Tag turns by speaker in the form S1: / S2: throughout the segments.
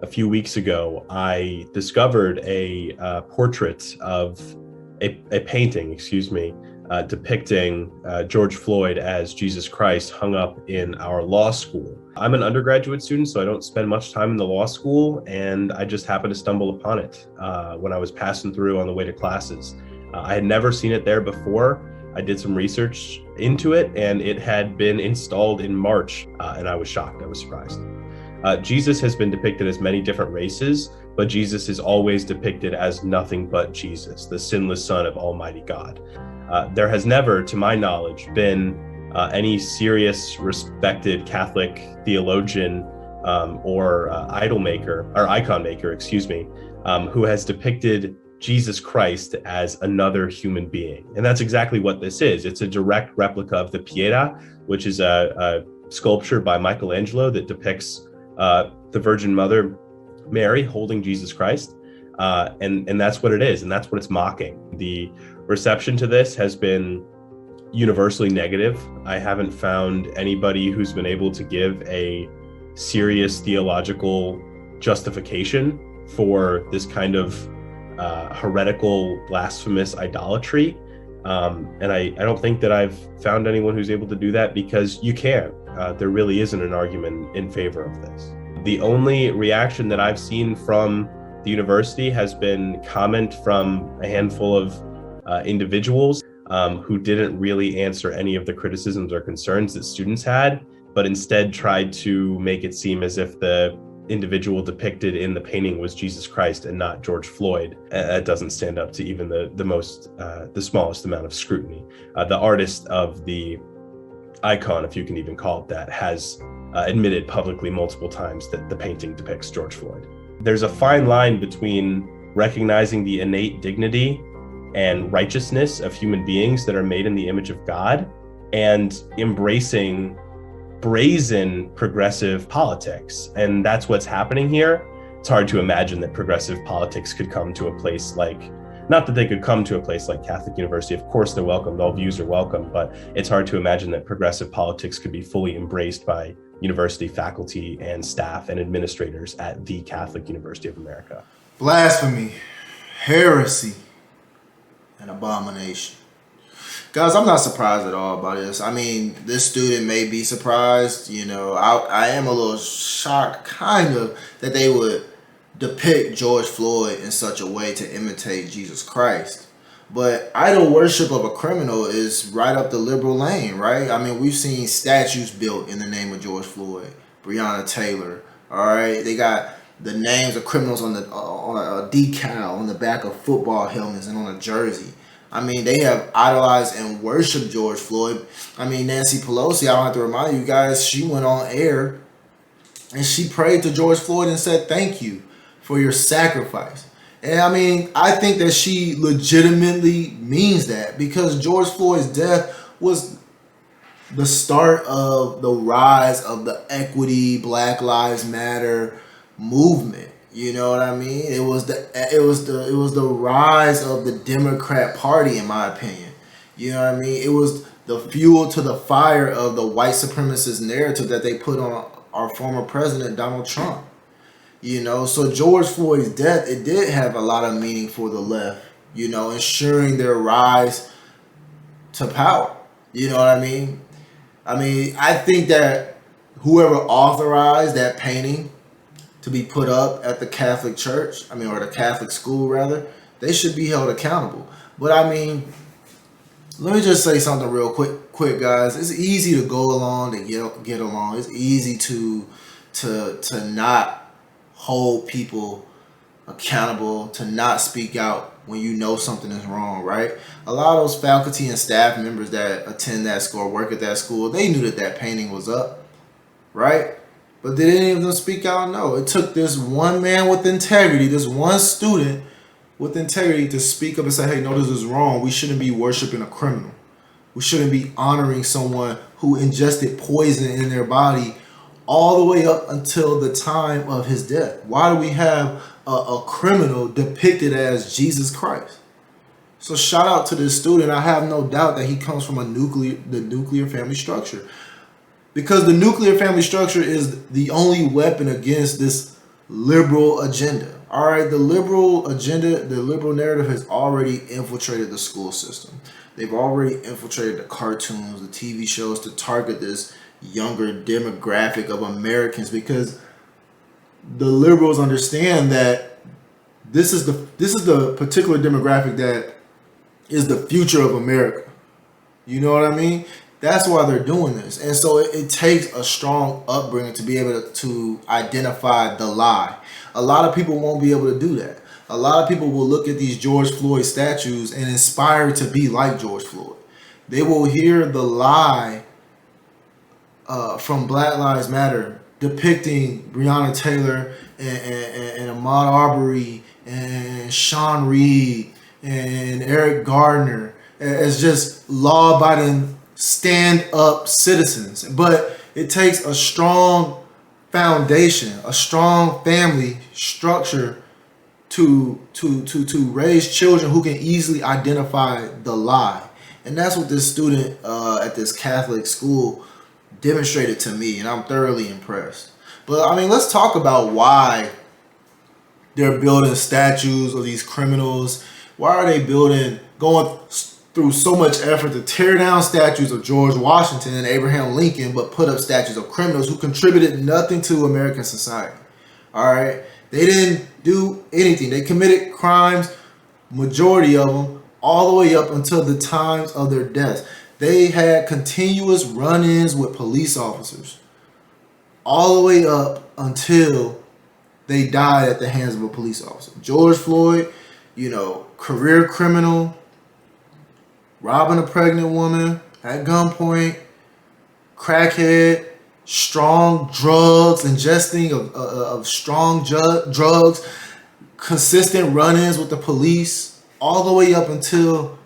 S1: A few weeks ago, I discovered a portrait of a painting, depicting George Floyd as Jesus Christ hung up in our law school. I'm an undergraduate student, so I don't spend much time in the law school, and I just happened to stumble upon it when I was passing through on the way to classes. I had never seen it there before. I did some research into it, and it had been installed in March, and I was shocked. I was surprised. Jesus has been depicted as many different races, but Jesus is always depicted as nothing but Jesus, the sinless Son of Almighty God. There has never, to my knowledge, been any serious, respected Catholic theologian or icon maker, who has depicted Jesus Christ as another human being. And that's exactly what this is. It's a direct replica of the Pietà, which is a sculpture by Michelangelo that depicts the Virgin Mother Mary holding Jesus Christ. And that's what it is. And that's what it's mocking. The reception to this has been universally negative. I haven't found anybody who's been able to give a serious theological justification for this kind of heretical, blasphemous idolatry. And I don't think that I've found anyone who's able to do that, because you can't. There really isn't an argument in favor of this. The only reaction that I've seen from the university has been comment from a handful of individuals who didn't really answer any of the criticisms or concerns that students had, but instead tried to make it seem as if the individual depicted in the painting was Jesus Christ and not George Floyd. That doesn't stand up to even the smallest amount of scrutiny. The artist of the icon, if you can even call it that, has admitted publicly multiple times that the painting depicts George Floyd. There's a fine line between recognizing the innate dignity and righteousness of human beings that are made in the image of God and embracing brazen progressive politics. And that's what's happening here. It's hard to imagine that progressive politics could come to a place like, not that they could come to a place like Catholic University. Of course they're welcome, all views are welcome, but it's hard to imagine that progressive politics could be fully embraced by university faculty and staff and administrators at the Catholic University of America.
S2: Blasphemy, heresy, and abomination. Guys, I'm not surprised at all by this. I mean, this student may be surprised. I am a little shocked, kind of, that they would depict George Floyd in such a way to imitate Jesus Christ. But idol worship of a criminal is right up the liberal lane, right? I mean, we've seen statues built in the name of George Floyd, Breonna Taylor, all right? They got the names of criminals on a decal on the back of football helmets and on a jersey. I mean, they have idolized and worshiped George Floyd. I mean, Nancy Pelosi, I don't have to remind you guys, she went on air and she prayed to George Floyd and said, "Thank you for your sacrifice." And I mean, I think that she legitimately means that, because George Floyd's death was the start of the rise of the equity, Black Lives Matter movement. You know what I mean? It was the rise of the Democrat Party, in my opinion. You know what I mean? It was the fuel to the fire of the white supremacist narrative that they put on our former president, Donald Trump. So George Floyd's death, it did have a lot of meaning for the left, ensuring their rise to power. You know what I mean? I think that whoever authorized that painting to be put up at the Catholic church, or the Catholic school rather, they should be held accountable. But let me just say something real quick, guys. It's easy to go along, to get along. It's easy to not hold people accountable, to not speak out when you know something is wrong, right? A lot of those faculty and staff members that attend that school or work at that school, they knew that painting was up, right? But did any of them speak out? No. It took this one man with integrity, this one student with integrity, to speak up and say, "Hey, no, this is wrong. We shouldn't be worshiping a criminal. We shouldn't be honoring someone who ingested poison in their body all the way up until the time of his death. Why do we have a criminal depicted as Jesus Christ?" So shout out to this student. I have no doubt that he comes from the nuclear family structure, because the nuclear family structure is the only weapon against this liberal agenda. All right, the liberal agenda, the liberal narrative has already infiltrated the school system. They've already infiltrated the cartoons, the TV shows to target this younger demographic of Americans, because the liberals understand that this is the particular demographic that is the future of America. You know what I mean? That's why they're doing this. And so it takes a strong upbringing to be able to identify the lie. A lot of people won't be able to do that. A lot of people will look at these George Floyd statues and inspire to be like George Floyd. They will hear the lie from Black Lives Matter depicting Breonna Taylor and Ahmaud Arbery and Sean Reed and Eric Gardner as just law-abiding, stand-up citizens. But it takes a strong foundation, a strong family structure to raise children who can easily identify the lie. And that's what this student at this Catholic school demonstrated to me, and I'm thoroughly impressed. But I mean, let's talk about why they're building statues of these criminals. Why are they going through so much effort to tear down statues of George Washington and Abraham Lincoln, but put up statues of criminals who contributed nothing to American society? All right, they didn't do anything. They committed crimes, majority of them, all the way up until the times of their deaths. They had continuous run-ins with police officers all the way up until they died at the hands of a police officer. George Floyd, career criminal, robbing a pregnant woman at gunpoint, crackhead, strong drugs, ingesting of strong drugs, consistent run-ins with the police, all the way up until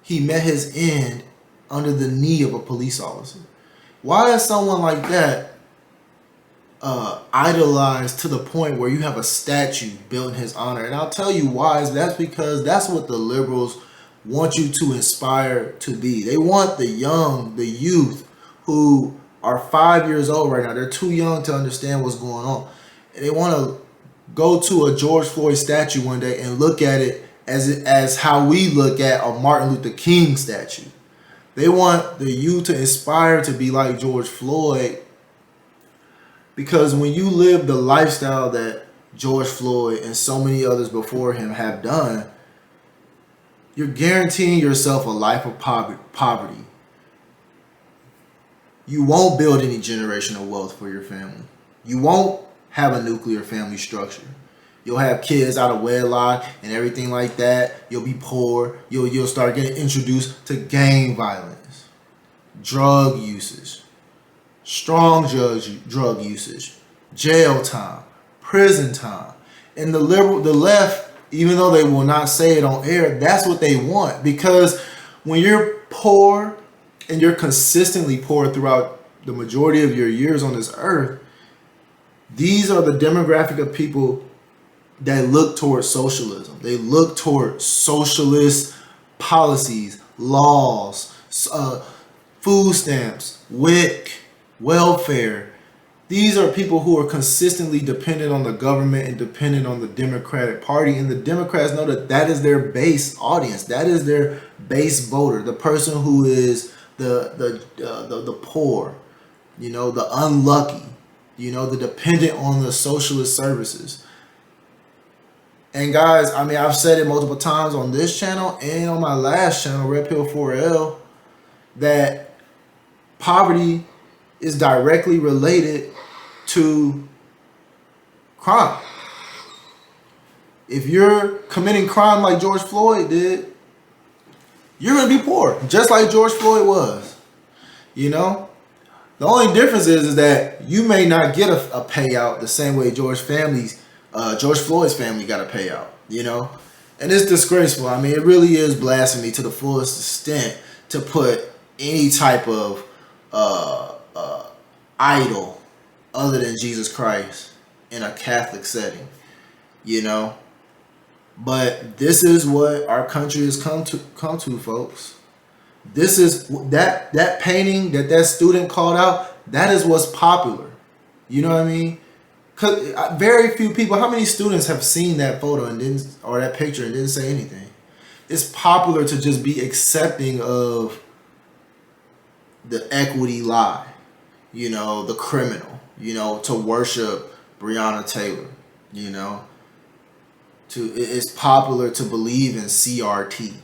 S2: he met his end under the knee of a police officer. Why is someone like that idolized to the point where you have a statue built in his honor? And I'll tell you why. That's because that's what the liberals want you to inspire to be. They want the youth who are 5 years old right now. They're too young to understand what's going on. And they want to go to a George Floyd statue one day and look at it as how we look at a Martin Luther King statue. They want the youth to inspire to be like George Floyd, because when you live the lifestyle that George Floyd and so many others before him have done, you're guaranteeing yourself a life of poverty. You won't build any generational wealth for your family. You won't have a nuclear family structure. You'll have kids out of wedlock and everything like that. You'll be poor. You'll start getting introduced to gang violence, drug usage, strong drug usage, jail time, prison time. And the left, even though they will not say it on air, that's what they want. Because when you're poor and you're consistently poor throughout the majority of your years on this earth, these are the demographic of people that look towards socialism. They look toward socialist policies, laws, food stamps, WIC, welfare. These are people who are consistently dependent on the government and dependent on the Democratic Party. And the Democrats know that is their base audience. That is their base voter. The person who is the poor, the unlucky, the dependent on the socialist services. And guys, I mean, I've said it multiple times on this channel and on my last channel, Red Pill 4L, that poverty is directly related to crime. If you're committing crime like George Floyd did, you're going to be poor, just like George Floyd was. The only difference is that you may not get a payout the same way George Floyd's family got a payout, and it's disgraceful. I mean, it really is blasphemy to the fullest extent to put any type of idol other than Jesus Christ in a Catholic setting, But this is what our country has come to, folks. This is that painting that student called out. That is what's popular. You know what I mean? Cause very few people. How many students have seen that photo and didn't, or that picture and didn't say anything? It's popular to just be accepting of the equity lie, you know, the criminal, you know, to worship Breonna Taylor, you know. It's popular to believe in CRT,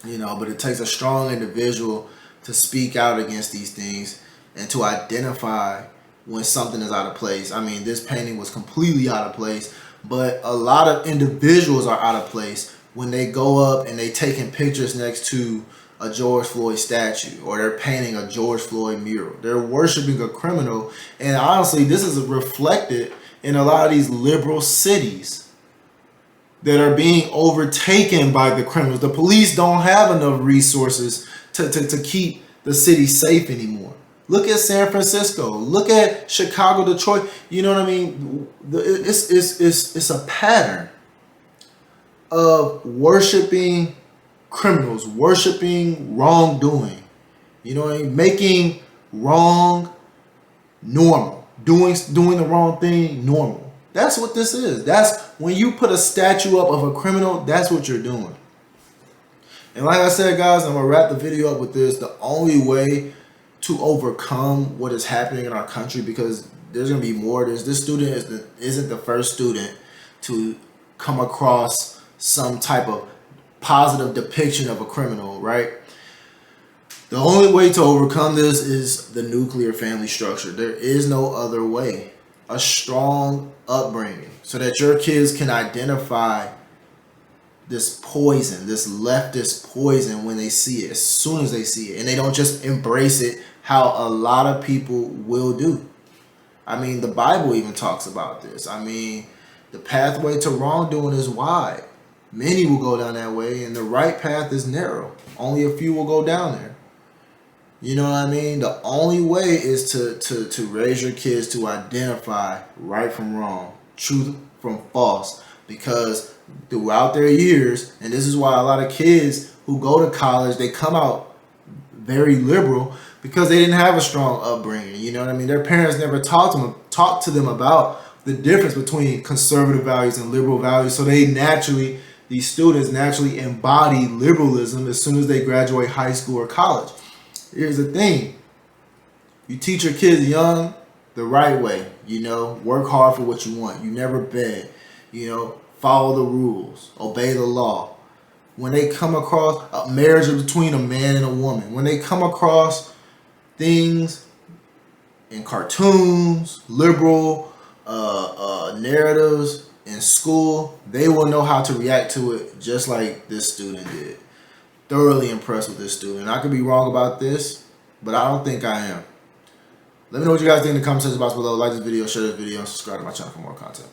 S2: you know, but it takes a strong individual to speak out against these things and to identify when something is out of place. I mean, this painting was completely out of place, but a lot of individuals are out of place when they go up and they taking pictures next to a George Floyd statue, or they're painting a George Floyd mural. They're worshiping a criminal. And honestly, this is reflected in a lot of these liberal cities that are being overtaken by the criminals. The police don't have enough resources to keep the city safe anymore. Look at San Francisco. Look at Chicago, Detroit. You know what I mean? It's a pattern of worshiping criminals, worshiping wrongdoing. You know what I mean? Making wrong normal. Doing the wrong thing normal. That's what this is. That's when you put a statue up of a criminal, that's what you're doing. And like I said, guys, I'm going to wrap the video up with this. The only way to overcome what is happening in our country, because there's going to be more. This student isn't the first student to come across some type of positive depiction of a criminal, right? The only way to overcome this is the nuclear family structure. There is no other way. A strong upbringing so that your kids can identify this poison, this leftist poison when they see it, as soon as they see it. And they don't just embrace it how a lot of people will do. I mean, the Bible even talks about this. I mean, the pathway to wrongdoing is wide. Many will go down that way, and the right path is narrow. Only a few will go down there. You know what I mean? The only way is to raise your kids to identify right from wrong, truth from false. Because throughout their years, and this is why a lot of kids who go to college, they come out very liberal because they didn't have a strong upbringing. You know what I mean? Their parents never talked to them about the difference between conservative values and liberal values. So these students naturally embody liberalism as soon as they graduate high school or college. Here's the thing. You teach your kids young the right way, you know, work hard for what you want. You never beg, you know, follow the rules, obey the law. When they come across a marriage between a man and a woman, when they come across things in cartoons, liberal narratives in school, they will know how to react to it just like this student did. Thoroughly impressed with this student. I could be wrong about this, but I don't think I am. Let me know what you guys think in the comment section box below. Like this video, share this video, and subscribe to my channel for more content.